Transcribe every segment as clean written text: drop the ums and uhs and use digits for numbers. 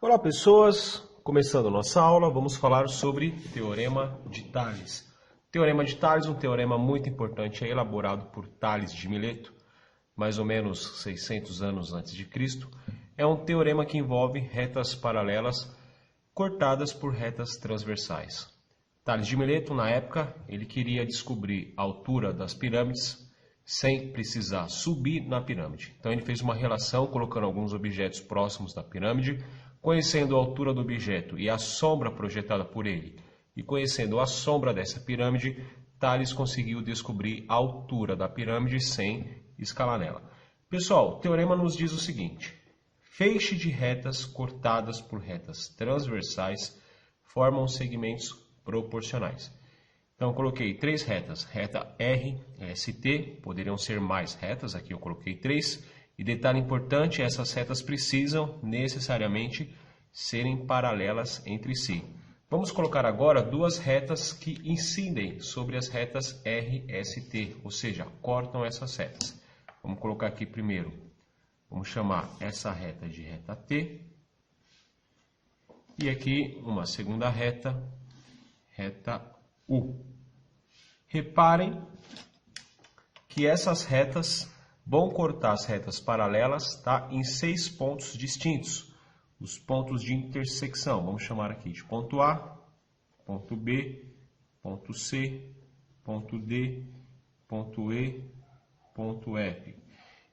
Olá pessoas, começando nossa aula, vamos falar sobre Teorema de Tales. Teorema de Tales, um teorema muito importante, elaborado por Tales de Mileto, mais ou menos 600 anos antes de Cristo. É um teorema que envolve retas paralelas cortadas por retas transversais. Tales de Mileto, na época, ele queria descobrir a altura das pirâmides sem precisar subir na pirâmide. Então ele fez uma relação colocando alguns objetos próximos da pirâmide, conhecendo a altura do objeto e a sombra projetada por ele, e conhecendo a sombra dessa pirâmide, Tales conseguiu descobrir a altura da pirâmide sem escalar nela. Pessoal, o teorema nos diz o seguinte: feixe de retas cortadas por retas transversais formam segmentos proporcionais. Então eu coloquei três retas, reta R, ST, poderiam ser mais retas, aqui eu coloquei três. E detalhe importante, essas retas precisam necessariamente serem paralelas entre si. Vamos colocar agora duas retas que incidem sobre as retas R, ST, ou seja, cortam essas retas. Vamos colocar aqui primeiro, vamos chamar essa reta de reta T. E aqui uma segunda reta, reta U. Reparem que essas retas vão cortar as retas paralelas, tá, em 6 pontos distintos. Os pontos de intersecção, vamos chamar aqui de ponto A, ponto B, ponto C, ponto D, ponto E, ponto F.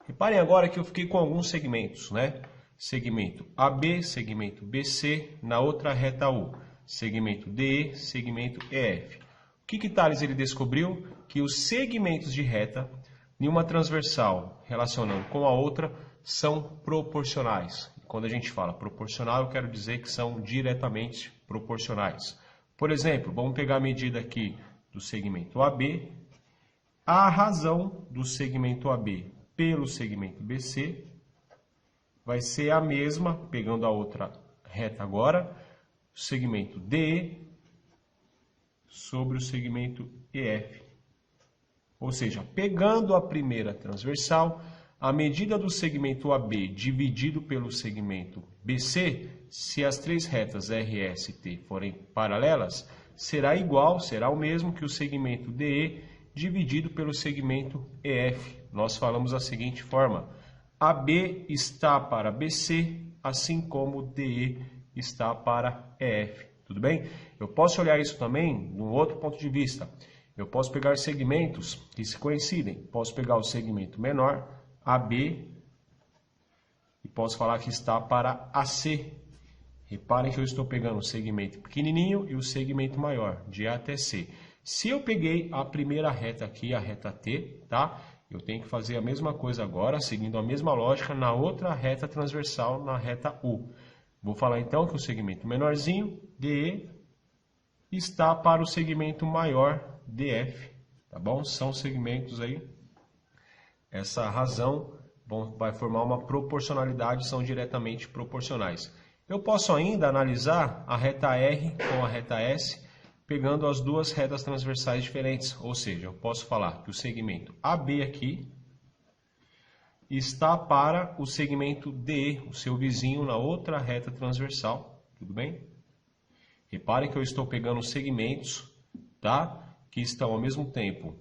Reparem agora que eu fiquei com alguns segmentos, né? Segmento AB, segmento BC, na outra reta U. Segmento DE, segmento EF. O que Tales ele descobriu? Que os segmentos de reta em uma transversal relacionando com a outra são proporcionais. Quando a gente fala proporcional, eu quero dizer que são diretamente proporcionais. Por exemplo, vamos pegar a medida aqui do segmento AB. A razão do segmento AB pelo segmento BC vai ser a mesma, pegando a outra reta agora, o segmento DE sobre o segmento EF. Ou seja, pegando a primeira transversal, a medida do segmento AB dividido pelo segmento BC, se as três retas RS e T forem paralelas, será igual, será o mesmo que o segmento DE dividido pelo segmento EF. Nós falamos da seguinte forma: AB está para BC, assim como DE está para EF. Tudo bem? Eu posso olhar isso também de um outro ponto de vista. Eu posso pegar segmentos que se coincidem. Posso pegar o segmento menor, AB, e posso falar que está para AC. Reparem que eu estou pegando o segmento pequenininho e o segmento maior, de A até C. Se eu peguei a primeira reta aqui, a reta T, tá? Eu tenho que fazer a mesma coisa agora, seguindo a mesma lógica, na outra reta transversal, na reta U. Vou falar então que o segmento menorzinho, DE, está para o segmento maior, DF, tá bom? São segmentos aí, essa razão vai formar uma proporcionalidade, são diretamente proporcionais. Eu posso ainda analisar a reta R com a reta S, pegando as duas retas transversais diferentes, ou seja, eu posso falar que o segmento AB aqui está para o segmento DE, o seu vizinho na outra reta transversal, tudo bem? Reparem que eu estou pegando segmentos, tá? Que estão ao mesmo tempo,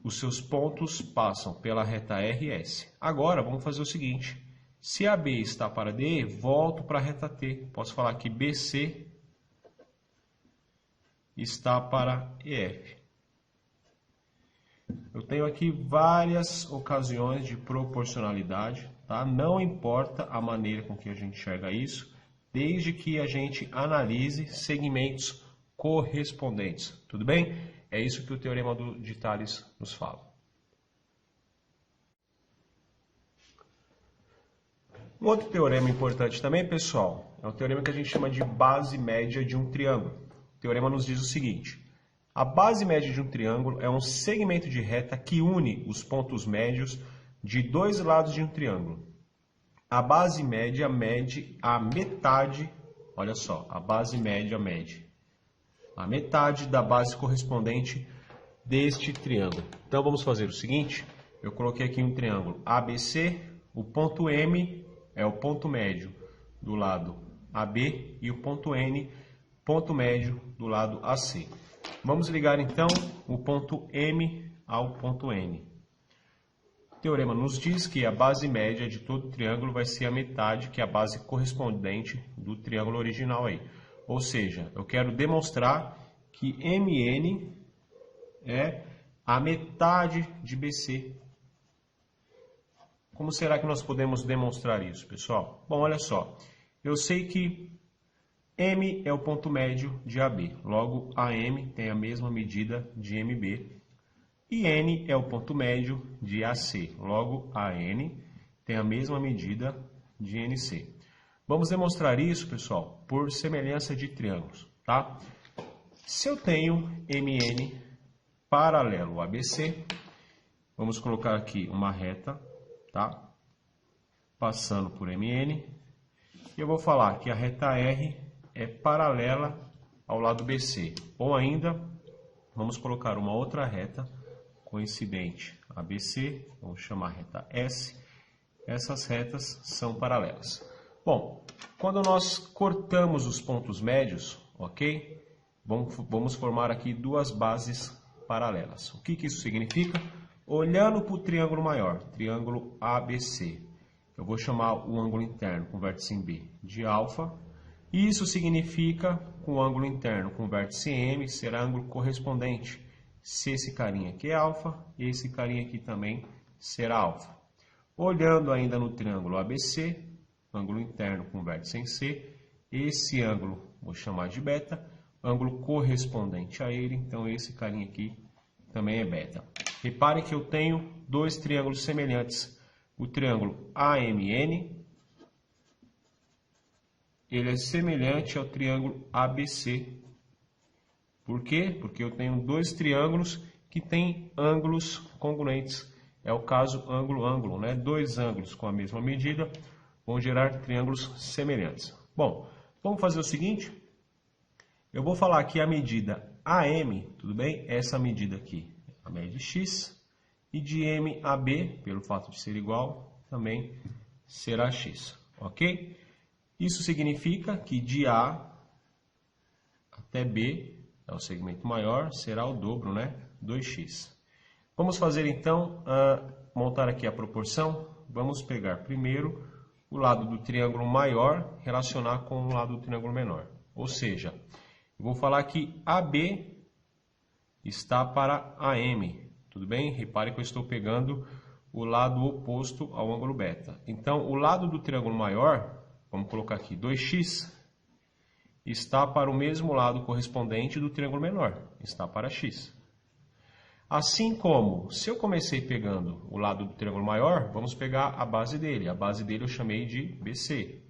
os seus pontos passam pela reta RS. Agora, vamos fazer o seguinte: se AB está para DE, volto para a reta T. Posso falar que BC está para EF. Eu tenho aqui várias ocasiões de proporcionalidade, tá? Não importa a maneira com que a gente enxerga isso, desde que a gente analise segmentos correspondentes. Tudo bem? É isso que o teorema de Tales nos fala. Um outro teorema importante também, pessoal, é o teorema que a gente chama de base média de um triângulo. O teorema nos diz o seguinte: a base média de um triângulo é um segmento de reta que une os pontos médios de dois lados de um triângulo. A base média mede a metade, olha só, a base média mede a metade da base correspondente deste triângulo. Então vamos fazer o seguinte: eu coloquei aqui um triângulo ABC, o ponto M é o ponto médio do lado AB e o ponto N, ponto médio do lado AC. Vamos ligar então o ponto M ao ponto N. O teorema nos diz que a base média de todo triângulo vai ser a metade, que é a base correspondente do triângulo original aí. Ou seja, eu quero demonstrar que MN é a metade de BC. Como será que nós podemos demonstrar isso, pessoal? Bom, olha só. Eu sei que M é o ponto médio de AB. Logo, AM tem a mesma medida de MB. E N é o ponto médio de AC. Logo, AN tem a mesma medida de NC. Vamos demonstrar isso, pessoal, por semelhança de triângulos, tá? Se eu tenho MN paralelo a ABC, vamos colocar aqui uma reta, tá? Passando por MN. E eu vou falar que a reta R é paralela ao lado BC. Ou ainda, vamos colocar uma outra reta coincidente a BC, vamos chamar a reta S. Essas retas são paralelas. Bom, quando nós cortamos os pontos médios, ok? Vamos formar aqui duas bases paralelas. O que isso significa? Olhando para o triângulo maior, triângulo ABC, eu vou chamar o ângulo interno com vértice em B de alfa. Isso significa que o ângulo interno com vértice em M será ângulo correspondente. Se esse carinha aqui é alfa, esse carinha aqui também será alfa. Olhando ainda no triângulo ABC, ângulo interno com vértice em C, esse ângulo vou chamar de beta, ângulo correspondente a ele, então esse carinha aqui também é beta. Repare que eu tenho dois triângulos semelhantes. O triângulo AMN, ele é semelhante ao triângulo ABC. Por quê? Porque eu tenho dois triângulos que têm ângulos congruentes. É o caso ângulo-ângulo, né? Dois ângulos com a mesma medida vão gerar triângulos semelhantes. Bom, vamos fazer o seguinte. Eu vou falar aqui a medida AM, tudo bem? Essa medida aqui, a média de X. E de M a B, pelo fato de ser igual, também será X. Ok? Isso significa que de A até B, é o segmento maior, será o dobro, né? 2x. Vamos fazer então, montar aqui a proporção. Vamos pegar primeiro o lado do triângulo maior, relacionar com o lado do triângulo menor. Ou seja, eu vou falar que AB está para AM. Tudo bem? Repare que eu estou pegando o lado oposto ao ângulo beta. Então, o lado do triângulo maior, vamos colocar aqui 2x, está para o mesmo lado correspondente do triângulo menor, está para x. Assim como, se eu comecei pegando o lado do triângulo maior, vamos pegar a base dele. A base dele eu chamei de BC.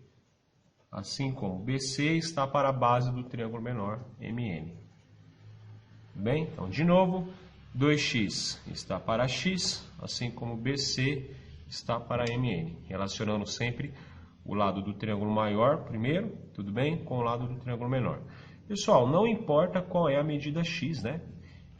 Assim como BC está para a base do triângulo menor, MN. Bem, então, de novo, 2x está para x, assim como BC está para MN. Relacionando sempre o lado do triângulo maior primeiro, tudo bem? Com o lado do triângulo menor. Pessoal, não importa qual é a medida x, né?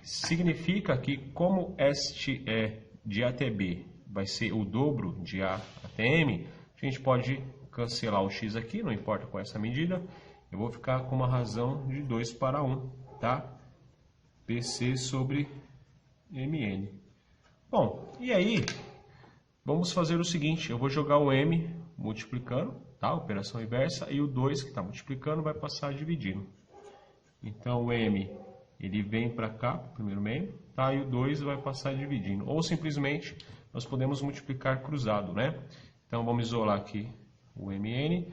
Significa que como este é de A até B vai ser o dobro de A até M, a gente pode cancelar o x aqui, não importa qual é essa medida. Eu vou ficar com uma razão de 2 para 1, tá? BC sobre MN. Bom, e aí, vamos fazer o seguinte, eu vou jogar o M multiplicando, tá? Operação inversa, e o 2 que está multiplicando vai passar dividindo. Então, o M, ele vem para cá, para o primeiro membro, tá? E o 2 vai passar dividindo. Ou, simplesmente, nós podemos multiplicar cruzado, né? Então, vamos isolar aqui o MN.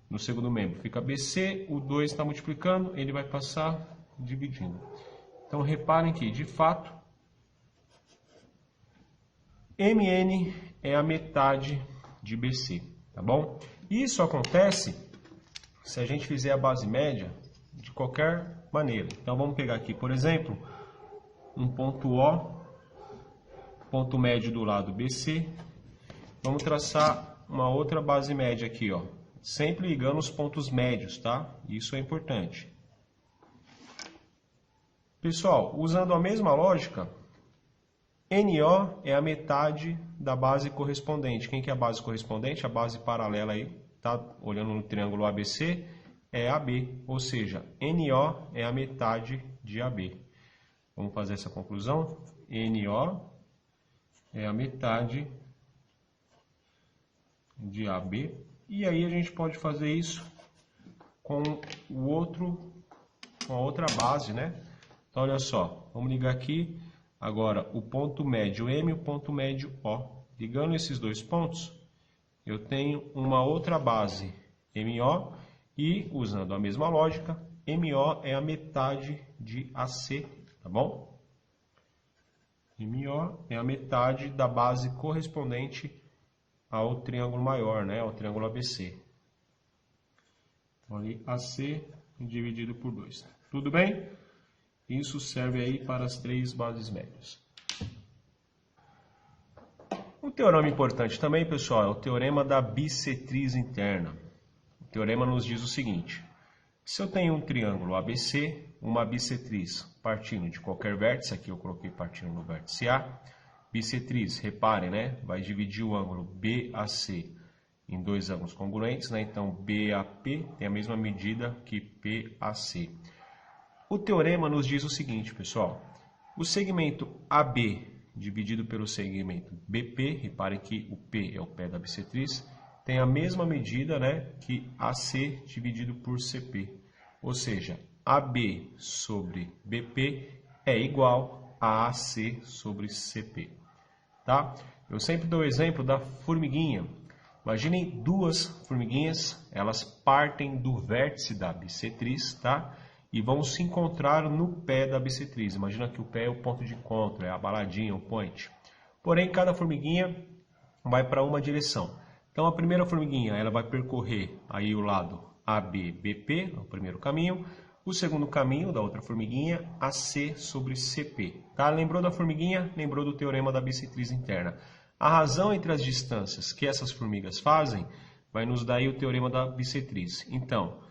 No segundo membro fica BC, o 2 está multiplicando, ele vai passar dividindo. Então, reparem que, de fato, MN é a metade de BC, tá bom? Isso acontece se a gente fizer a base média de qualquer maneira. Então, vamos pegar aqui, por exemplo, um ponto O, ponto médio do lado BC. Vamos traçar uma outra base média aqui, ó. Sempre ligando os pontos médios, tá? Isso é importante. Pessoal, usando a mesma lógica, NO é a metade da base correspondente. Quem que é a base correspondente? A base paralela aí está olhando no triângulo ABC, é AB, ou seja, NO é a metade de AB. Vamos fazer essa conclusão? NO é a metade de AB. E aí a gente pode fazer isso com a outra base, né? Então, olha só, vamos ligar aqui agora o ponto médio M e o ponto médio O. Ligando esses dois pontos, eu tenho uma outra base, MO, e usando a mesma lógica, MO é a metade de AC, tá bom? MO é a metade da base correspondente ao triângulo maior, né? Ao triângulo ABC. Então, ali, AC dividido por 2. Tudo bem? Isso serve aí para as 3 bases médias. Um teorema importante também, pessoal, é o teorema da bissetriz interna. O teorema nos diz o seguinte: se eu tenho um triângulo ABC, uma bissetriz partindo de qualquer vértice, aqui eu coloquei partindo no vértice A, bissetriz, reparem, né, vai dividir o ângulo BAC em 2 ângulos congruentes, né? Então BAP tem a mesma medida que PAC. O teorema nos diz o seguinte, pessoal: o segmento AB dividido pelo segmento BP, reparem que o P é o pé da bissetriz, tem a mesma medida, né, que AC dividido por CP. Ou seja, AB sobre BP é igual a AC sobre CP. Tá? Eu sempre dou o exemplo da formiguinha. Imaginem 2 formiguinhas, elas partem do vértice da bissetriz, tá? E vão se encontrar no pé da bissetriz. Imagina que o pé é o ponto de encontro, é a baladinha, o point. Porém, cada formiguinha vai para uma direção. Então, a primeira formiguinha ela vai percorrer aí o lado AB-BP, o primeiro caminho. O segundo caminho da outra formiguinha, AC sobre CP. Tá? Lembrou da formiguinha? Lembrou do teorema da bissetriz interna. A razão entre as distâncias que essas formigas fazem vai nos dar aí o teorema da bissetriz. Então,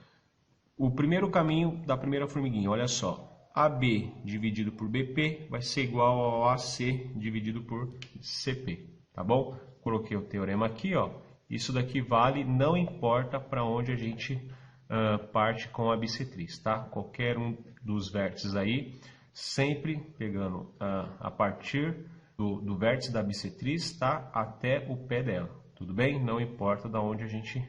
o primeiro caminho da primeira formiguinha, olha só, AB dividido por BP vai ser igual ao AC dividido por CP, tá bom? Coloquei o teorema aqui, ó. Isso daqui vale, não importa para onde a gente parte com a bissetriz, tá? Qualquer um dos vértices aí, sempre pegando a partir do vértice da bissetriz, tá? Até o pé dela, tudo bem? Não importa de onde a gente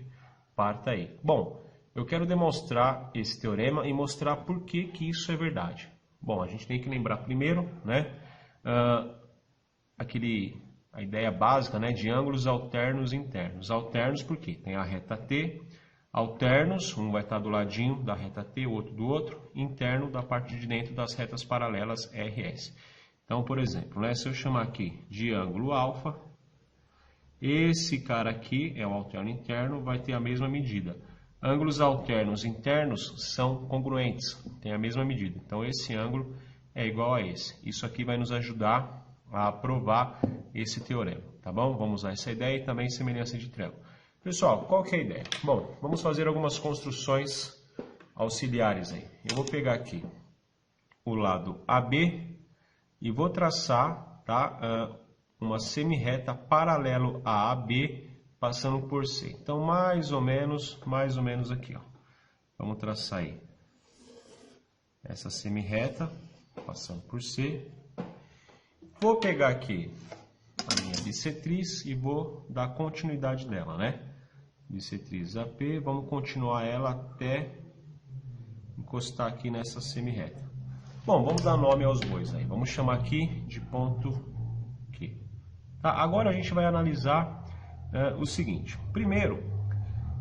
parta aí. Bom, eu quero demonstrar esse teorema e mostrar por que isso é verdade. Bom, a gente tem que lembrar primeiro, né, a ideia básica, né, de ângulos alternos internos. Alternos porque tem a reta T, alternos, um vai estar do ladinho da reta T, o outro do outro, interno da parte de dentro das retas paralelas RS. Então, por exemplo, né, se eu chamar aqui de ângulo alfa, esse cara aqui é o alterno interno, vai ter a mesma medida. Ângulos alternos internos são congruentes, tem a mesma medida. Então, esse ângulo é igual a esse. Isso aqui vai nos ajudar a provar esse teorema, tá bom? Vamos usar essa ideia e também semelhança de triângulo. Pessoal, qual que é a ideia? Bom, vamos fazer algumas construções auxiliares aí. Eu vou pegar aqui o lado AB e vou traçar, tá, uma semirreta paralelo a AB, passando por C. Então, mais ou menos aqui, ó. Vamos traçar aí essa semirreta, passando por C. Vou pegar aqui a minha bissetriz e vou dar continuidade dela, né? Bissetriz AP, vamos continuar ela até encostar aqui nessa semirreta. Bom, vamos dar nome aos bois aí. Vamos chamar aqui de ponto Q. Tá? Agora a gente vai analisar o seguinte. Primeiro,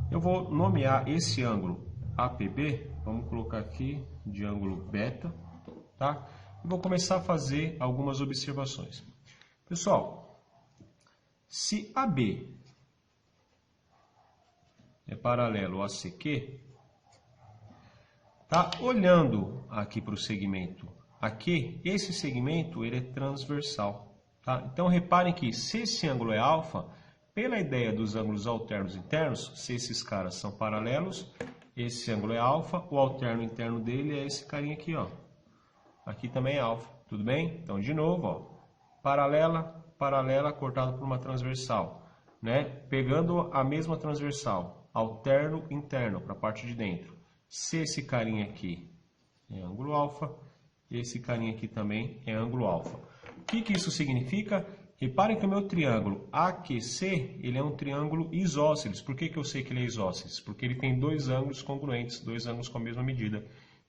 eu vou nomear esse ângulo APB, vamos colocar aqui de ângulo beta, tá? E vou começar a fazer algumas observações. Pessoal, se AB é paralelo a CQ, tá? Olhando aqui para o segmento AQ, esse segmento ele é transversal, tá? Então reparem que se esse ângulo é alfa, pela ideia dos ângulos alternos internos, se esses caras são paralelos, esse ângulo é alfa, o alterno interno dele é esse carinha aqui, ó. Aqui também é alfa, tudo bem? Então, de novo, ó, paralela, cortado por uma transversal, né? Pegando a mesma transversal, alterno interno, para a parte de dentro. Se esse carinha aqui é ângulo alfa, esse carinha aqui também é ângulo alfa. O que isso significa? Reparem que o meu triângulo AQC, ele é um triângulo isósceles. Por que eu sei que ele é isósceles? Porque ele tem dois ângulos congruentes, dois ângulos com a mesma medida.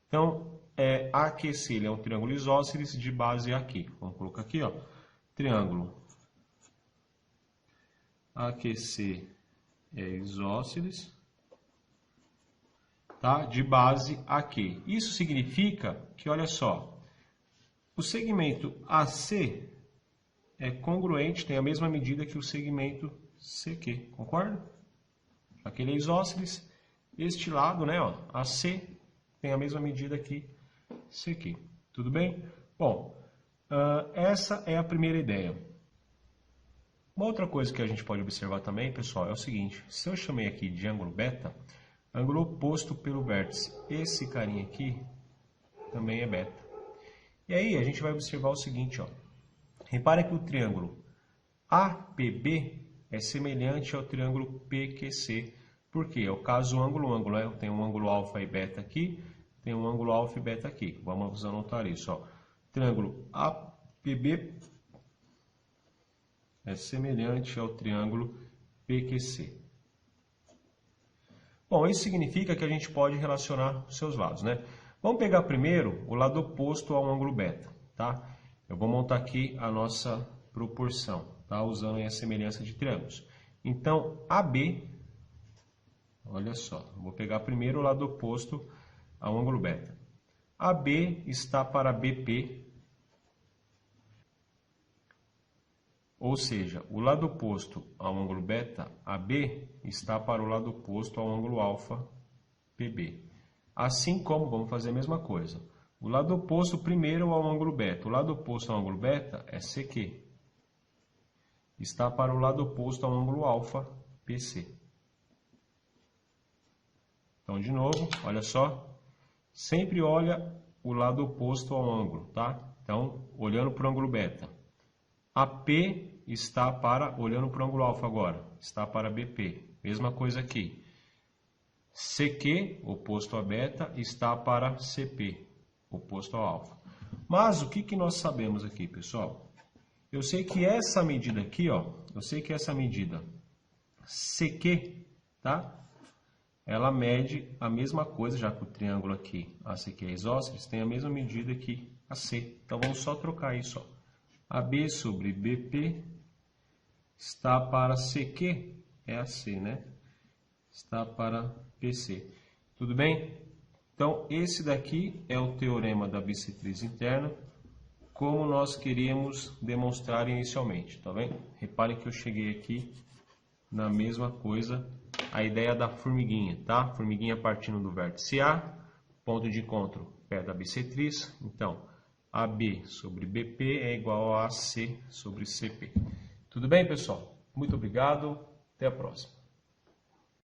Então, AQC ele é um triângulo isósceles de base aqui. Vamos colocar aqui, ó, triângulo AQC é isósceles, tá? De base aqui. Isso significa que, olha só, o segmento AC é congruente, tem a mesma medida que o segmento CQ, concorda? Aquele é isósceles, este lado, né, ó, AC tem a mesma medida que CQ. Tudo bem? Bom, essa é a primeira ideia. Uma outra coisa que a gente pode observar também, pessoal, é o seguinte. Se eu chamei aqui de ângulo beta, ângulo oposto pelo vértice, esse carinha aqui também é beta. E aí a gente vai observar o seguinte, ó. Repare que o triângulo APB é semelhante ao triângulo PQC. Por quê? É o caso ângulo, né? Tem um ângulo alfa e beta aqui, tem um ângulo alfa e beta aqui. Vamos anotar isso, ó. Triângulo APB é semelhante ao triângulo PQC. Bom, isso significa que a gente pode relacionar os seus lados, né? Vamos pegar primeiro o lado oposto ao ângulo beta, tá? Eu vou montar aqui a nossa proporção, tá? Usando a semelhança de triângulos. Então, AB, olha só, vou pegar primeiro o lado oposto ao ângulo beta. AB está para BP, ou seja, o lado oposto ao ângulo beta, AB, está para o lado oposto ao ângulo alfa, PB. Assim como, vamos fazer a mesma coisa. O lado oposto primeiro ao ângulo beta. O lado oposto ao ângulo beta é CQ. Está para o lado oposto ao ângulo alfa, PC. Então, de novo, olha só. Sempre olha o lado oposto ao ângulo, tá? Então, olhando para o ângulo beta. AP está para, olhando para o ângulo alfa agora, está para BP. Mesma coisa aqui. CQ, oposto a beta, está para CP, oposto ao alfa. Mas o que nós sabemos aqui, pessoal? Eu sei que essa medida aqui, ó, eu sei que essa medida CQ, tá? Ela mede a mesma coisa, já que o triângulo aqui, ACQ é isósceles, tem a mesma medida que AC. Então, vamos só trocar isso, ó. AB sobre BP está para CQ, é AC, né? Está para PC. Tudo bem? Então, esse daqui é o teorema da bissetriz interna, como nós queríamos demonstrar inicialmente, tá bem? Reparem que eu cheguei aqui na mesma coisa, a ideia da formiguinha, tá? Formiguinha partindo do vértice A, ponto de encontro perto da bissetriz. Então, AB sobre BP é igual a AC sobre CP. Tudo bem, pessoal? Muito obrigado. Até a próxima.